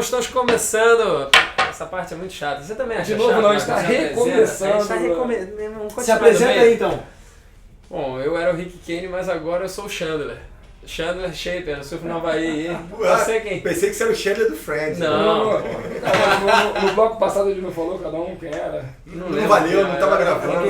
estamos começando. Essa parte é muito chata. Você também acha De novo chato, não, a gente está né? recomeçando. A gente tá recomeçando. Se apresenta aí então. Bom, eu era o Rick Kane, mas agora eu sou o Chandler. Chandler Shaper, eu surfo no Havaí. Você quem? Pensei que você era o Chandler do Friends. Não. No bloco passado a gente não falou cada um quem era. Não valeu, não tava gravando.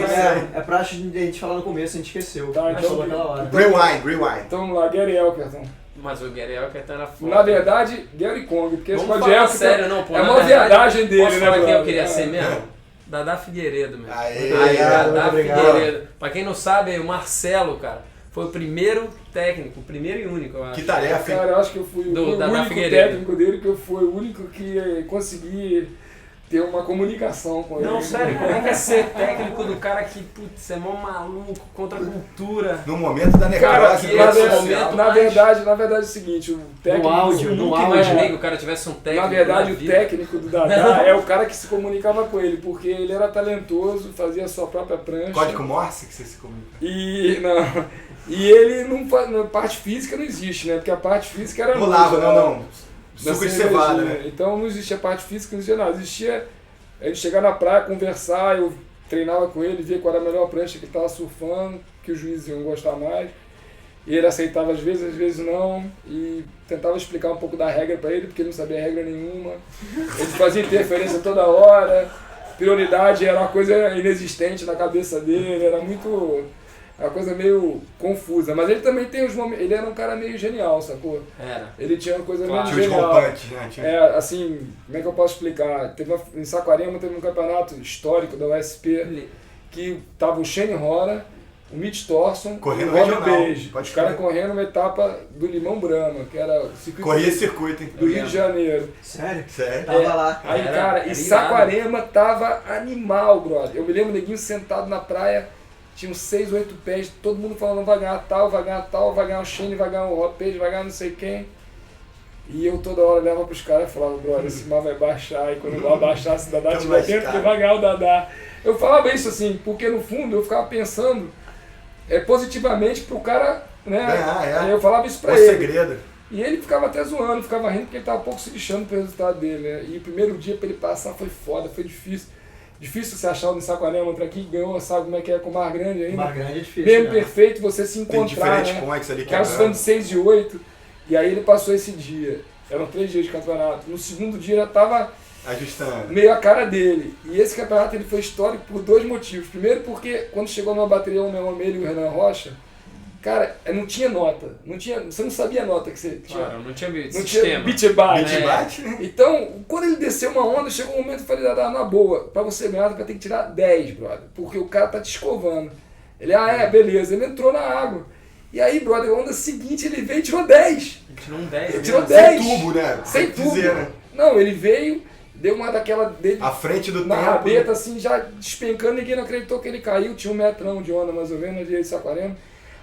É praxe de a gente falar no começo, a gente esqueceu. Tá, então falou aquela hora. Rewind. Então vamos lá, Gary Elkerton. Mas o Gary Elker tá na foto. Na verdade, Gary Kong, porque esse Vamos pode falar sério, não, pô. é na uma verdade, viadagem dele, posso né, falar quem eu brother? queria ser mesmo? Dadá Figueiredo, meu. Aê, Dadá obrigado. Figueiredo. Pra quem não sabe, o Marcelo, cara, foi o primeiro técnico, o primeiro e único, eu acho. Que tarefa, hein? Cara, eu acho que eu fui o Dadá único Figueiredo. técnico dele, que eu fui o único que consegui ter uma comunicação com ele. Não, sério, como é que é ser técnico do cara que, putz, é mó maluco, contra a cultura? No momento da Cara, necrose, que na, esse ver- momento na verdade é o seguinte, o técnico... áudio, Eu no nunca áudio. imaginei que o cara tivesse um técnico. Na verdade, na o vida. técnico do Dadá é o cara que se comunicava com ele, porque ele era talentoso, fazia a sua própria prancha. Código Morse que você se comunica. E ele não faz. Na parte física não existe, né? Porque a parte física era. Rolava, luz, não. da Suco de cerveja, cevada, né? Então não existia parte física, não existia nada. Existia a gente chegar na praia, conversar, eu treinava com ele, via qual era a melhor prancha que ele estava surfando, que os juízes iam gostar mais. E ele aceitava às vezes não, e tentava explicar um pouco da regra para ele, porque ele não sabia regra nenhuma. Ele fazia interferência toda hora, prioridade era uma coisa inexistente na cabeça dele, era uma coisa meio confusa. Mas ele também tem os momentos, ele era um cara meio genial, sacou? Era. Ele tinha uma coisa Claro. meio Tinha os genial. rompantes, né? Tinha- É, assim, como é que eu posso explicar? Em Saquarema teve um campeonato histórico da USP, que tava o Shane Hora, o Mitch Thorson Correndo e o Robert regional, Page. pode Os caras crer. correndo uma etapa do Limão Brama, que era o circuito Corria esse circuito, hein? do Rio de Janeiro. Sério? Sério? Tava lá. Aí, Era cara, e irado. Saquarema tava animal, brother. Eu me lembro, neguinho sentado na praia, tinha uns 6, 8 pés, todo mundo falando vai ganhar tal, vai ganhar o Shane, vai ganhar o Rob Page, vai ganhar não sei quem. E eu toda hora olhava pros caras e falava, brother, esse mar vai baixar, e quando vai baixar, se o Dadá Então estiver vai dentro, ficar. ele vai ganhar o Dadá. Eu falava isso assim, porque no fundo eu ficava pensando positivamente pro cara, né? Ganhar, é. Eu falava isso pra O ele. segredo. E ele ficava até zoando, ficava rindo porque ele tava pouco se lixando pro resultado dele, né? E o primeiro dia pra ele passar foi foda, foi difícil. Difícil você achar o Saquarema pra quem ganhou, sabe como é que é com o Mar Grande ainda. Mar Grande é difícil. Mesmo né? perfeito você se Tem encontrar, diferentes né? points ali que Caras falando de 6 e 8, e aí ele passou esse dia. Eram 3 dias de campeonato. No segundo dia já tava ajustando. meio a cara dele. E esse campeonato ele foi histórico por 2 motivos. Primeiro porque quando chegou numa bateria o meu ele e o Renan Rocha, cara, não tinha nota. Você não sabia a nota que você tinha. Claro, não tinha Não tinha sistema. beat bate. Beat bate, né? Então, quando ele desceu uma onda, chegou um momento que eu falei, Dadá, na boa, pra você ganhar, você vai ter que tirar 10, brother. Porque o cara tá te escovando. Ele, beleza. Ele entrou na água. E aí, brother, a onda seguinte ele veio e tirou 10. Tirou um 10. Ele tirou né? 10. Sem tubo, né? Sem Tem que tubo. dizer, né? Não, ele veio, deu uma daquela dele À frente do na tempo. rabeta, assim, já despencando, ninguém não acreditou que ele caiu. Tinha 1 metrão de onda, mais ou menos, de Saquarema.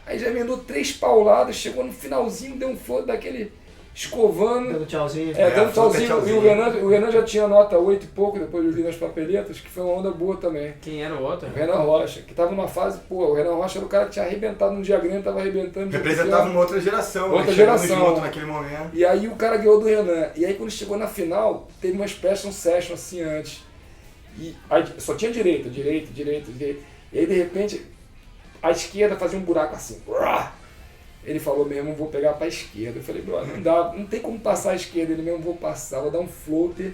Aí já emendou 3 pauladas, chegou no finalzinho, deu um flow daquele escovando. Dando tchauzinho. Dando tchauzinho. tchauzinho. E o Renan já tinha nota 8 e pouco, depois eu vi nas papeletas, que foi uma onda boa também. Quem era o outro? O Renan Rocha, que tava numa fase, o Renan Rocha era o cara que tinha arrebentado no dia grande, tava arrebentando. Representava uma outra geração. Outra né? Chegando geração. junto naquele momento. E aí o cara ganhou do Renan. E aí quando chegou na final, teve uma special session assim antes. E aí só tinha direita. E aí de repente, a esquerda fazia um buraco assim. Ele falou mesmo, vou pegar pra esquerda. Eu falei, brother, não dá, não tem como passar a esquerda. Ele mesmo, vou passar, vou dar um floater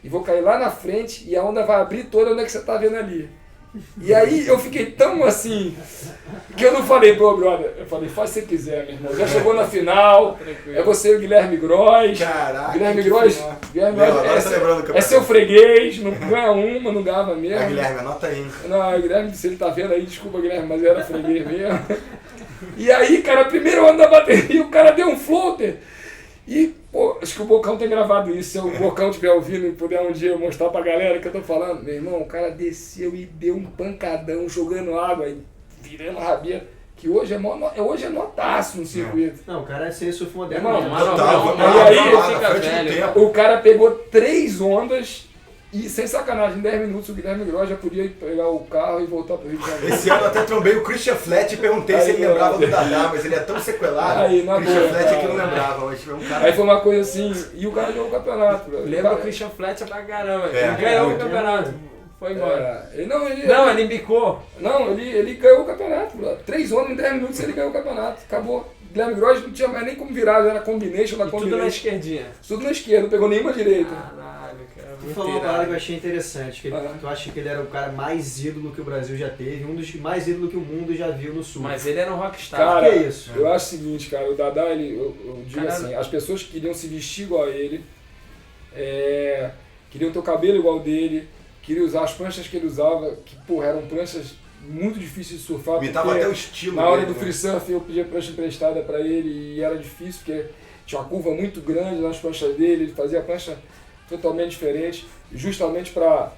e vou cair lá na frente e a onda vai abrir toda onde é que você tá vendo ali. E aí eu fiquei tão assim, que eu não falei, brother, eu falei, faz o que você quiser, meu irmão. Já chegou na final, é você e o Guilherme Gross. Caraca. Guilherme que Gross, final. Guilherme Meu, Gross agora tá lembrando do é campeonato. seu freguês, não ganha uma, não ganhava mesmo. Guilherme, anota aí. Não, Guilherme, se ele tá vendo aí, desculpa, Guilherme, mas eu era freguês mesmo. E aí, cara, a primeira onda da bateria, o cara deu um floater. E, pô, acho que o Bocão tem gravado isso. Se o Bocão estiver ouvindo e puder um dia mostrar pra galera que eu tô falando, meu irmão, o cara desceu e deu um pancadão jogando água e virando a rabeta. Que hoje é notaço no circuito. Não, o cara é ser surf moderno. Irmão, mesmo. Mano, Total, mano, e aí, mano, na fica frente do velho. tempo. O cara pegou 3 ondas E sem sacanagem, em 10 minutos o Guilherme Gross já podia ir pegar o carro e voltar pro Rio de Janeiro. Esse ano eu até trombei o Christian Flett e perguntei se ele lembrava do Dadá, mas ele é tão sequelado. Aí, na Christian boa, Flett é que não cara. lembrava, mas foi um cara. Aí foi uma coisa assim, e o cara ganhou o campeonato. Lembra o Christian Fletcher pra caramba. É, Ele ganhou o muito. campeonato. Foi embora. Ele Embicou. Não, ele ganhou o campeonato. 3 homens em 10 minutos ele ganhou o campeonato. Acabou. Guilherme Gross não tinha mais nem como virar, era combination na E tudo combination. na esquerdinha. Tudo na esquerda, não pegou nenhuma direita. Caralho, cara. Tu Muito falou uma parada que eu irado. achei interessante, que Ah. eu acho que ele era o cara mais ídolo que o Brasil já teve, um dos mais ídolos que o mundo já viu no Sul. Mas ele era um rockstar. Cara, que é isso? Eu acho o seguinte, cara, o Dadá, eu digo Cara, assim, as pessoas queriam se vestir igual a ele, queriam ter o cabelo igual dele, queriam usar as pranchas que ele usava, que, porra, eram pranchas muito difíceis de surfar. Imitava porque até o estilo na hora dele, do né? free surf eu pedia prancha emprestada pra ele e era difícil, porque tinha uma curva muito grande nas pranchas dele, ele fazia a prancha totalmente diferente, justamente pra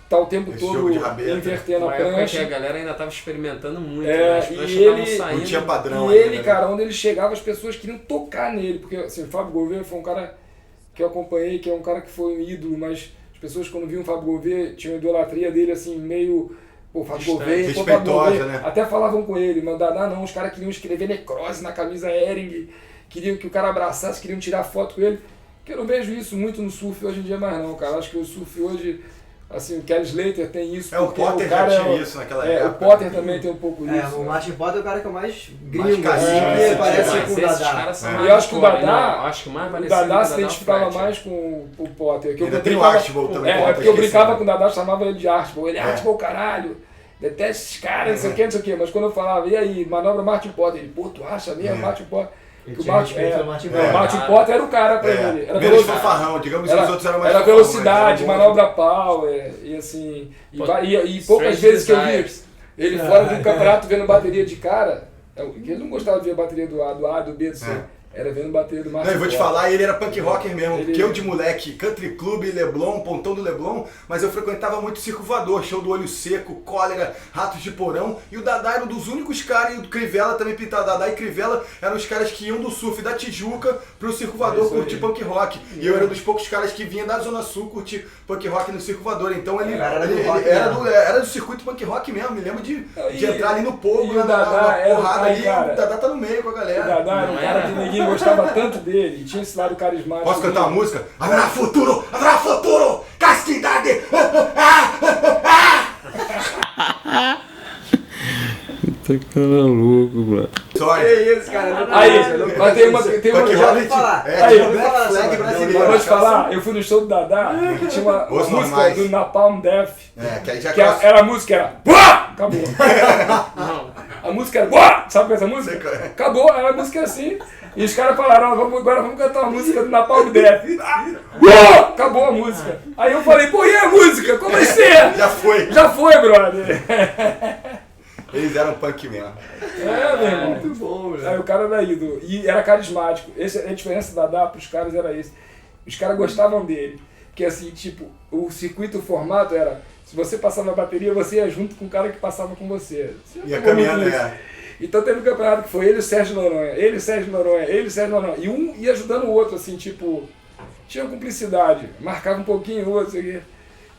estar o tempo Esse todo jogo de rabeta. invertendo a Uma época que a prancha. galera ainda tava experimentando muito, É, né? As e pranchas estavam ele- saindo. Não tinha padrão E ainda, ele, né? cara, onde ele chegava, as pessoas queriam tocar nele, porque assim, o Fábio Gouveia foi um cara que eu acompanhei, que é um cara que foi um ídolo, mas as pessoas quando viam o Fábio Gouveia tinham idolatria dele, assim, meio... Pô, Fábio Distante, Gouveia, pô, Fábio respeitosa, Gouveia. né? Até falavam com ele, mas Dadá não, os caras queriam escrever necrose na camisa Hering, queriam que o cara abraçasse, queriam tirar foto com ele. Que eu não vejo isso muito no surf hoje em dia mais não, cara. Acho que o surf hoje, assim, o Kelly Slater tem isso. O porque Potter cara já tinha é, isso naquela o época. Potter também tem um pouco É, disso. o né? Martin Potter é o cara que eu mais gringo, carinho, assim, né? que parece Mas com o esses Dadá. caras são É. mais E eu acho que o hardcore, Dadá, não, acho que o mais O parecido Dadá com se o Dadá identificava Fletcher. mais com o Potter. Que eu Ainda tem o brincava- Archibald também. É, Potter, porque eu esqueci, brincava né? com o Dadá, chamava ele de Archibald. Ele é Archibald, caralho. Detesto esses caras, não sei o que, não sei o que. Mas quando eu falava, e aí, manobra Martin Potter? Ele, pô, tu acha mesmo, Martin Potter? Ele Que o tinha Martin, respeito pelo Martin o Potter. Martin Potter era o cara pra ele. Era Menos velocidade. fanfarrão, digamos que os outros eram mais Era fanfarrão, velocidade, mas era manobra power, e assim. E, Pô, e poucas Strange vezes que eu vi Desires. ele fora do campeonato vendo bateria de cara, que ele não gostava de ver a bateria do A, do B, do C. Era vendo bateria do Martin Não, eu vou te Potter. falar, ele era punk rocker mesmo, Ele- porque eu de moleque, country club, Leblon, pontão do Leblon, mas eu frequentava muito circo voador, show do Olho Seco, Cólera, Ratos de Porão, e o Dadá era um dos únicos caras, e o Crivella também pintava, Dadá e Crivella eram os caras que iam do surf da Tijuca pro circo voador Isso aí. curtir punk rock, e eu era um dos poucos caras que vinha da Zona Sul curtir punk rock no circo voador, então ele, Era do ele rock era, mesmo. era do circuito punk rock mesmo, me lembro de E- entrar ali no povo, e na o Dadá era o porrada cara, ali, cara. o Dadá tá no meio com a O galera. Dadá era um Não cara era? que ninguém gostava tanto dele, e tinha esse lado carismático. Posso cantar uma dele. música? Haverá futuro! Haverá futuro! Castidade! Tá cara louco, mano. Sorry. Que isso, cara? Não Aí, conheço, não mas tem uma. Tem uma Punk já rock, ouvi falar. é, Aí, tipo ouvi Black falar, Flag sabe? brasileiro. Vou te falar, eu fui no show do Dadá, que tinha uma Os música normais. do Napalm Death, É, que aí já que era a música, era Buá! Acabou. Não. A música era Buá! Sabe qual é essa música? Sei qual é. Acabou, era a música assim. E os caras falaram, ó, agora vamos cantar uma música do Napalm Death. Buá! Acabou a música. Aí eu falei, pô, e a música? Como vai ser? Já foi. Já foi, brother. Eles eram punk mesmo. É, meu irmão. Muito bom, velho. Aí o cara era ídolo. E era carismático. A diferença da Dadá pros caras era isso. Os caras gostavam dele. Porque assim, tipo, o circuito, o formato era, se você passava a bateria, você ia junto com o cara que passava com você. Você Ia pegou muito caminhando, isso. é. Então teve um campeonato que foi ele e o Sérgio Noronha, ele e o Sérgio Noronha, ele e o Sérgio Noronha. E um ia ajudando o outro, assim, tipo, tinha cumplicidade, marcava um pouquinho o outro, sei o quê.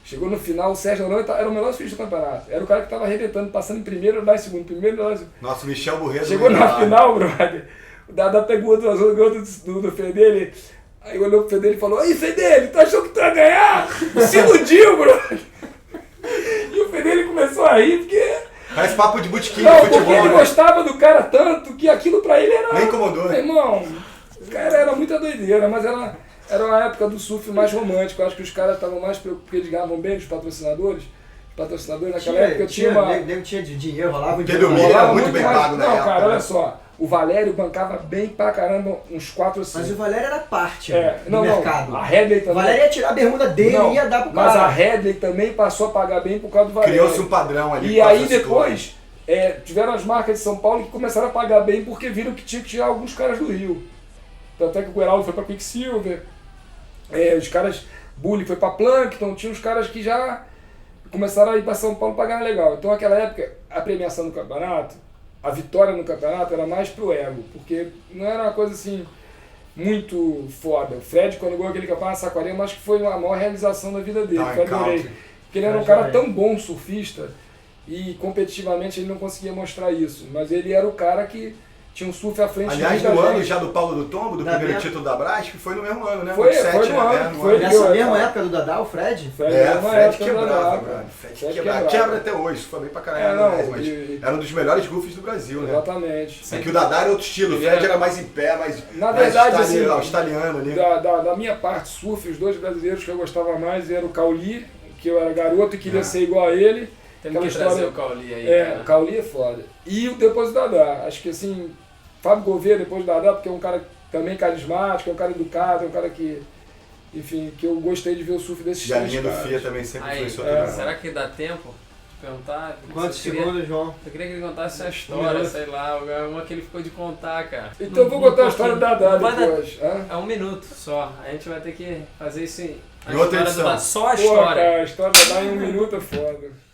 Chegou no final, o Sérgio Noronha era o melhor surfista do campeonato. Era o cara que tava arrebentando, passando em primeiro, dar em segundo, primeiro, dar em segundo. Nossa, o Michel Burredo. Chegou não na ia lá. final, brother, o Dadá pegou outro azul, ganhou do Fedele, aí olhou pro Fedele e falou, aí Fedele, tu achou que tu ia ganhar? Se iludiu, brother. E o Fedele começou a rir, porque... Parece papo de botequim Não, de porque futebol, ele né? gostava do cara tanto que aquilo pra ele era... Nem incomodou, né? Meu irmão, o cara era muita doideira, mas era uma época do surf mais romântico. Eu acho que os caras estavam mais preocupados, porque eles ganhavam bem os patrocinadores. Os patrocinadores naquela época tinha uma... Nego tinha de dinheiro, rolava um Pedro dinheiro. Miller era rolava muito bem mais- pago na Não, época, cara, né? olha só. O Valério bancava bem pra caramba, uns 4 ou 5. Mas o Valério era parte do não, mercado. a Headley O também. Valério ia tirar a bermuda dele Não, e ia dar pro mas a cara. Headley também passou a pagar bem por causa do Valério. Criou-se um padrão ali. E por causa aí desse depois tiveram as marcas de São Paulo que começaram a pagar bem porque viram que tinha que tirar alguns caras do Rio. Tanto é que o Gueraldo foi pra Quicksilver, os caras, Bully foi pra Plankton, tinha uns caras que já começaram a ir pra São Paulo pagar legal. Então naquela época, a premiação do campeonato, a vitória no campeonato era mais pro ego, porque não era uma coisa assim... muito foda. O Fred, quando ganhou aquele campeonato de Saquarema, acho que foi a maior realização da vida dele. Time Foi adorei. country. Porque ele era um cara tão bom surfista e competitivamente ele não conseguia mostrar isso. Mas ele era o cara que tinha um surf à frente Aliás, de no muita ano gente. já do Paulo do Tombo, do Da primeiro minha- título da Brasp, foi no mesmo ano, né? Foi 87, no ano, né? foi. Nessa Eu- mesma época do Dadá, o Fred? Fred É, era uma Fred época quebrava, da mano. Dada. Fred Fred quebrava. quebrava. Quebra até hoje, foi bem pra É, caralho, não, né? Mas era um dos melhores goofs do Brasil, né? Exatamente. É que o Dadá era outro estilo, o Ele Fred era- era mais em pé, mais, Na mais verdade, assim, australiano ali. Da minha parte surf, os dois brasileiros que eu gostava mais eram o Cauli, que eu era garoto e queria ser igual a ele. Temos que Aquela trazer história- o Cauli aí, É, cara. o Cauli é foda. E o depois do Dadá. Acho que assim, Fábio Gouveia depois do Dadá, porque é um cara também carismático, é um cara educado, é um cara que, enfim, que eu gostei de ver o surf desses E a três linha do caras. FIA também sempre Aí, influenciou é. todo mundo. será que dá tempo de perguntar? Quantos Eu queria- segundos, João? Eu queria que ele contasse uma história, minuto. sei lá, uma que ele ficou de contar, cara. Então eu vou contar a história do Dadá Não vai dar- depois. Hã? É um minuto só. A gente vai ter que fazer isso em. Em outra edição. Só a Pô, história. cara, a história do Dadá em um minuto é foda.